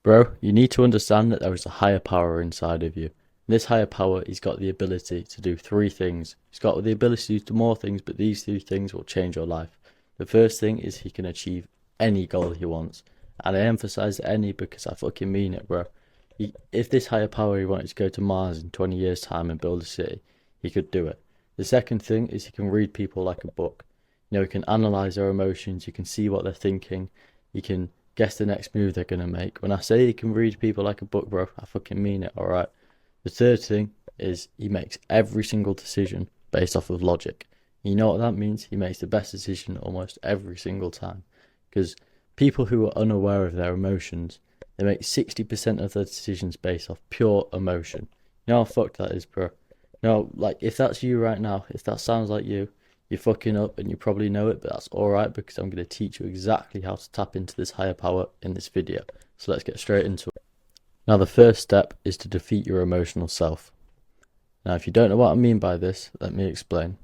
Bro, you need to understand that there is a higher power inside of you. This higher power, he's got the ability to do three things. He's got the ability to do more things, but these three things will change your life. The first thing is he can achieve any goal he wants. And I emphasize any because I fucking mean it, bro. If this higher power he wanted to go to Mars in 20 years' time and build a city, he could do it. The second thing is he can read people like a book. He can analyze their emotions, you can see what they're thinking, you can guess the next move they're gonna make. When I say he can read people like a book, bro, I fucking mean it, alright? The third thing is he makes every single decision based off of logic. You know what that means? He makes the best decision almost every single time. Because people who are unaware of their emotions, they make 60% of their decisions based off pure emotion. You know how fucked that is, bro? No, like if that's you right now, if that sounds like you, you're fucking up and you probably know it, but that's alright because I'm going to teach you exactly how to tap into this higher power in this video. So let's get straight into it. Now, the first step is to defeat your emotional self. Now, if you don't know what I mean by this, let me explain.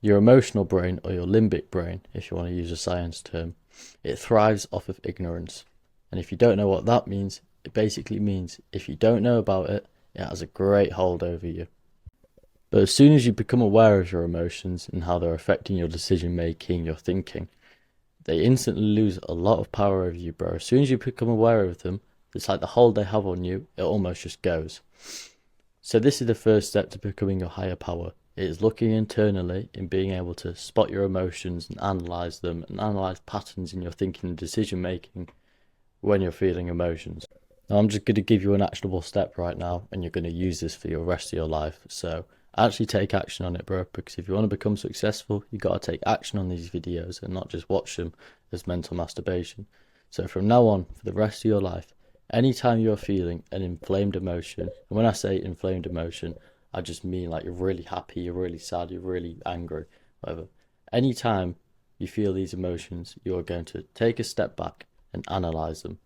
Your emotional brain, or your limbic brain, if you want to use a science term, it thrives off of ignorance. And if you don't know what that means, it basically means if you don't know about it, it has a great hold over you. But as soon as you become aware of your emotions and how they're affecting your decision making, your thinking, they instantly lose a lot of power over you, bro. As soon as you become aware of them, it's like the hold they have on you, it almost just goes. So this is the first step to becoming your higher power. It is looking internally and being able to spot your emotions and analyze them and analyze patterns in your thinking and decision making when you're feeling emotions. Now I'm just going to give you an actionable step right now and you're going to use this for your rest of your life. So actually take action on it, bro, because if you want to become successful, you got to take action on these videos and not just watch them as mental masturbation. So from now on, for the rest of your life, anytime you're feeling an inflamed emotion, and when I say inflamed emotion, I just mean like you're really happy, you're really sad, you're really angry, whatever. Anytime you feel these emotions, you're going to take a step back and analyze them.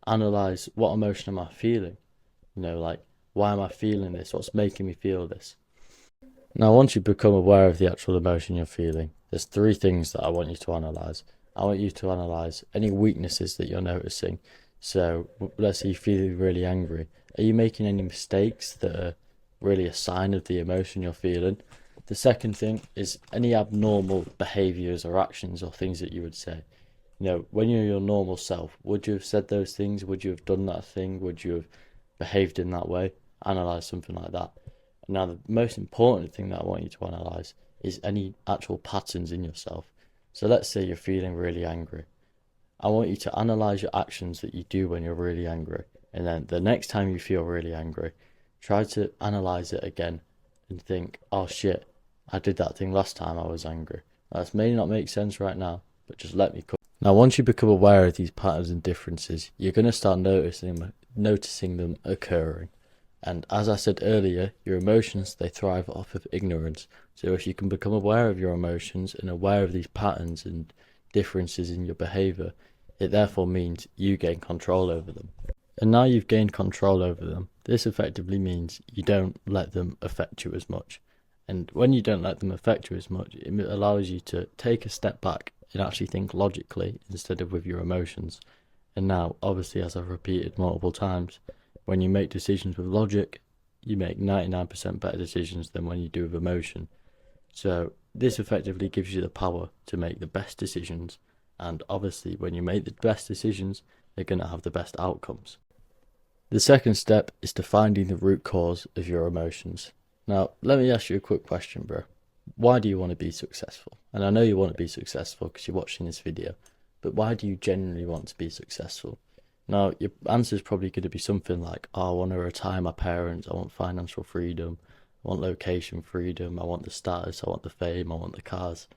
Analyze, what emotion am I feeling? Like, why am I feeling this? What's making me feel this? Now, once you become aware of the actual emotion you're feeling, there's three things that I want you to analyze. I want you to analyze any weaknesses that you're noticing. So, let's say you're feeling really angry. Are you making any mistakes that are really a sign of the emotion you're feeling? The second thing is any abnormal behaviors or actions or things that you would say. When you're your normal self, would you have said those things? Would you have done that thing? Would you have behaved in that way? Analyze something like that. Now, the most important thing that I want you to analyze is any actual patterns in yourself. So let's say you're feeling really angry. I want you to analyze your actions that you do when you're really angry. And then the next time you feel really angry, try to analyze it again and think, oh shit, I did that thing last time I was angry. That may not make sense right now, but just let me come. Now, once you become aware of these patterns and differences, you're going to start noticing them occurring. And as I said earlier, your emotions, they thrive off of ignorance. So if you can become aware of your emotions and aware of these patterns and differences in your behavior, it therefore means you gain control over them. And now you've gained control over them, this effectively means you don't let them affect you as much. And when you don't let them affect you as much, it allows you to take a step back and actually think logically instead of with your emotions. And now, obviously, as I've repeated multiple times, when you make decisions with logic, you make 99% better decisions than when you do with emotion. So this effectively gives you the power to make the best decisions. And obviously, when you make the best decisions, they're going to have the best outcomes. The second step is to finding the root cause of your emotions. Now, let me ask you a quick question, bro. Why do you want to be successful? And I know you want to be successful because you're watching this video, but why do you genuinely want to be successful? Now, your answer is probably going to be something like, oh, I want to retire my parents, I want financial freedom, I want location freedom, I want the status, I want the fame, I want the cars.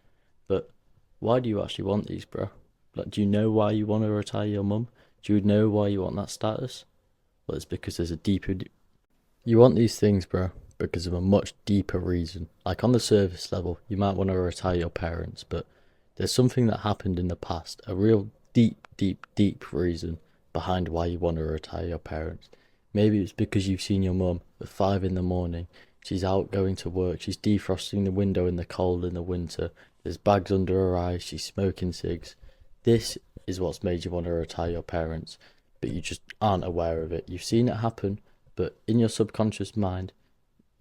But why do you actually want these, bro? Like, do you know why you want to retire your mum? Do you know why you want that status? Well, it's because there's a deeper... You want these things, bro, because of a much deeper reason. Like, on the surface level, you might want to retire your parents, but there's something that happened in the past, a real deep reason behind why you want to retire your parents. Maybe it's because you've seen your mum at 5 in the morning. She's out going to work. She's defrosting the window in the cold in the winter. There's bags under her eyes. She's smoking cigs. This is what's made you want to retire your parents. but you just aren't aware of it. You've seen it happen, but in your subconscious mind,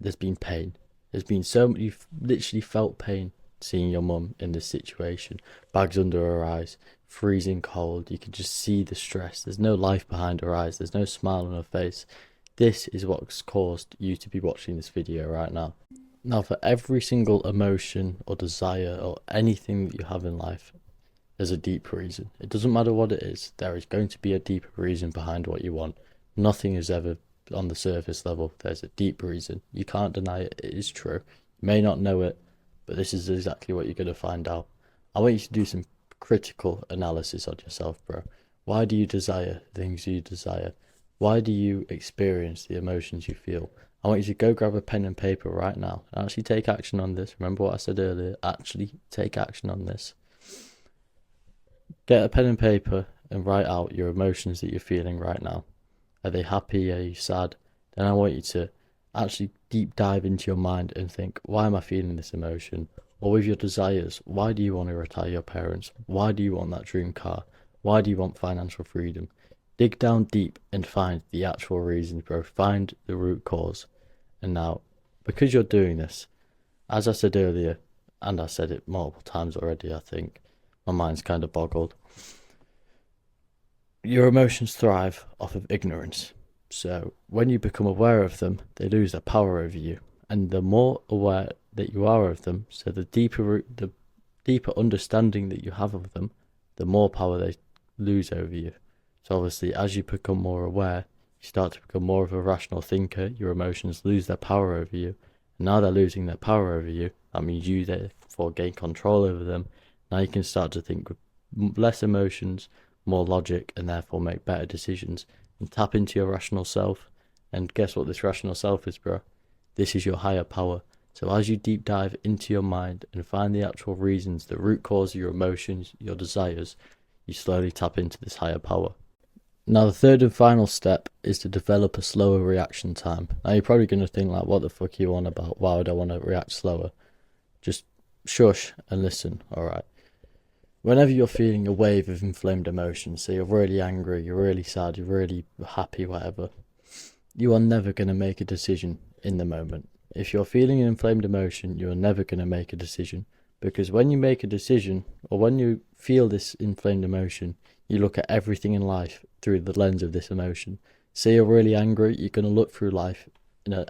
there's been pain. There's been so much, you've literally felt pain seeing your mum in this situation. Bags under her eyes, freezing cold. You can just see the stress. There's no life behind her eyes. There's no smile on her face. This is what's caused you to be watching this video right now. Now, for every single emotion or desire or anything that you have in life, there's a deep reason. It doesn't matter what it is. There is going to be a deeper reason behind what you want. Nothing is ever on the surface level. There's a deep reason. You can't deny it. It is true. You may not know it, but this is exactly what you're going to find out. I want you to do some critical analysis on yourself, bro. Why do you desire things you desire? Why do you experience the emotions you feel? I want you to go grab a pen and paper right now and actually take action on this. Remember what I said earlier? Actually take action on this. Get a pen and paper and write out your emotions that you're feeling right now. Are they happy? Are you sad? Then I want you to actually deep dive into your mind and think, why am I feeling this emotion? Or with your desires, why do you want to retire your parents? Why do you want that dream car? Why do you want financial freedom? Dig down deep and find the actual reasons, bro. Find the root cause. And now, because you're doing this, as I said earlier, and I said it multiple times already, I think, my mind's kind of boggled. Your emotions thrive off of ignorance. So when you become aware of them, they lose their power over you. And the more aware that you are of them, so the deeper understanding that you have of them, the more power they lose over you. So obviously, as you become more aware, you start to become more of a rational thinker. Your emotions lose their power over you. And now they're losing their power over you. That means you therefore gain control over them. Now you can start to think with less emotions, more logic, and therefore make better decisions and tap into your rational self. And guess what this rational self is, bro? This is your higher power. So as you deep dive into your mind and find the actual reasons, the root cause of your emotions, your desires, you slowly tap into this higher power. Now the third and final step is to develop a slower reaction time. Now you're probably going to think like, what the fuck are you on about? Why would I want to react slower? Just shush and listen, alright? Whenever you're feeling a wave of inflamed emotions, so you're really angry, you're really sad, you're really happy, whatever, you are never going to make a decision in the moment. If you're feeling an inflamed emotion, you're never going to make a decision. Because when you make a decision, or when you feel this inflamed emotion, you look at everything in life through the lens of this emotion. Say you're really angry, you're going to look through life in an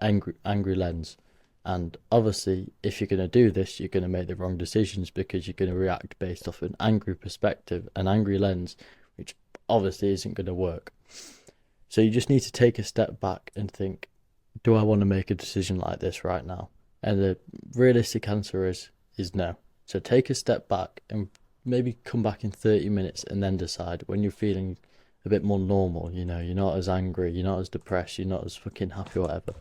angry lens. And obviously, if you're going to do this, you're going to make the wrong decisions because you're going to react based off an angry perspective, an angry lens, which obviously isn't going to work. So you just need to take a step back and think, do I want to make a decision like this right now? And the realistic answer is no. So take a step back and maybe come back in 30 minutes and then decide when you're feeling a bit more normal, you know, you're not as angry, you're not as depressed, you're not as fucking happy or whatever.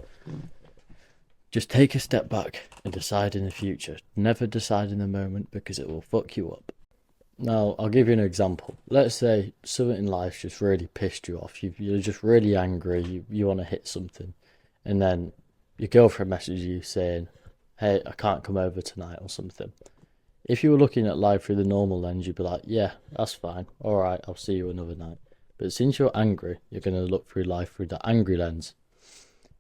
Just take a step back and decide in the future. Never decide in the moment because it will fuck you up. Now, I'll give you an example. Let's say something in life just really pissed you off. You're just really angry, you want to hit something. And then your girlfriend messages you saying, hey, I can't come over tonight or something. If you were looking at life through the normal lens, you'd be like, yeah, that's fine. All right, I'll see you another night. But since you're angry, you're going to look through life through the angry lens.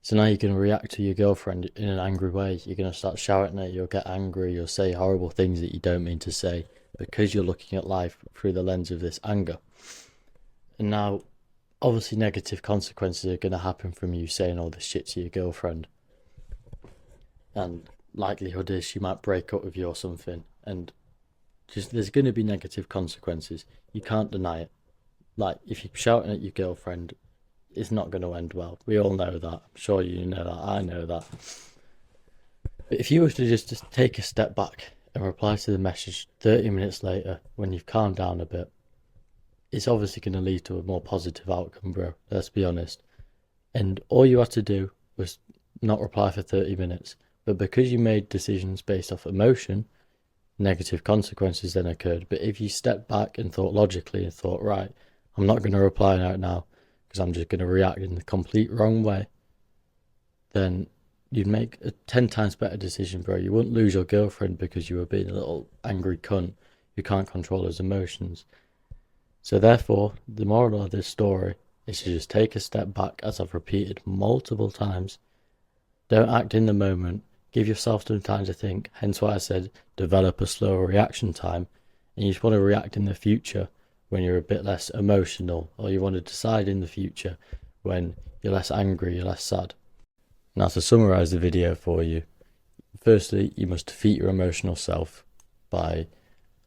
So now you're going to react to your girlfriend in an angry way. You're going to start shouting at her, you'll get angry, you'll say horrible things that you don't mean to say because you're looking at life through the lens of this anger. And now, obviously negative consequences are going to happen from you saying all this shit to your girlfriend. And likelihood is she might break up with you or something. And just there's going to be negative consequences. You can't deny it. Like, if you're shouting at your girlfriend, it's not going to end well. We all know that. I'm sure you know that. I know that. But if you were to just take a step back and reply to the message 30 minutes later when you've calmed down a bit, it's obviously going to lead to a more positive outcome, bro. Let's be honest. And all you had to do was not reply for 30 minutes. But because you made decisions based off emotion, negative consequences then occurred. But if you stepped back and thought logically and thought, right, I'm not going to reply right now because I'm just going to react in the complete wrong way, then you'd make a 10 times better decision, bro. You wouldn't lose your girlfriend because you were being a little angry cunt who can't control his emotions. So therefore, the moral of this story is to just take a step back, as I've repeated multiple times. Don't act in the moment. Give yourself some time to think. Hence why I said develop a slower reaction time. And you just want to react in the future when you're a bit less emotional, or you want to decide in the future when you're less angry, you're less sad. Now, to summarize the video for you, firstly, you must defeat your emotional self by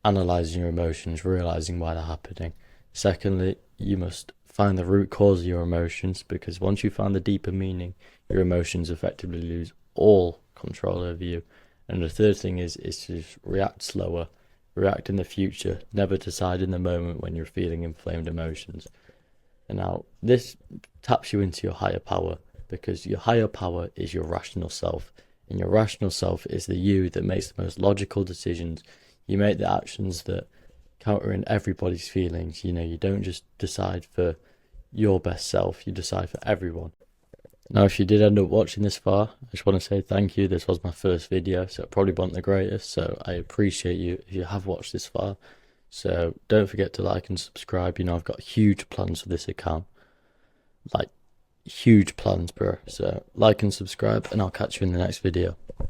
analyzing your emotions, realizing why they're happening. Secondly, you must find the root cause of your emotions, because once you find the deeper meaning, your emotions effectively lose all control over you. And the third thing is to just react slower, react in the future, never decide in the moment when you're feeling inflamed emotions. And now this taps you into your higher power, because your higher power is your rational self, and your rational self is the you that makes the most logical decisions. You make the actions that counter in everybody's feelings. You don't just decide for your best self, you decide for everyone. Now, if you did end up watching this far, I just want to say thank you. This was my first video, so it probably wasn't the greatest, so I appreciate you if you have watched this far. So don't forget to like and subscribe. I've got huge plans for this account, like huge plans, bro. So like and subscribe, and I'll catch you in the next video.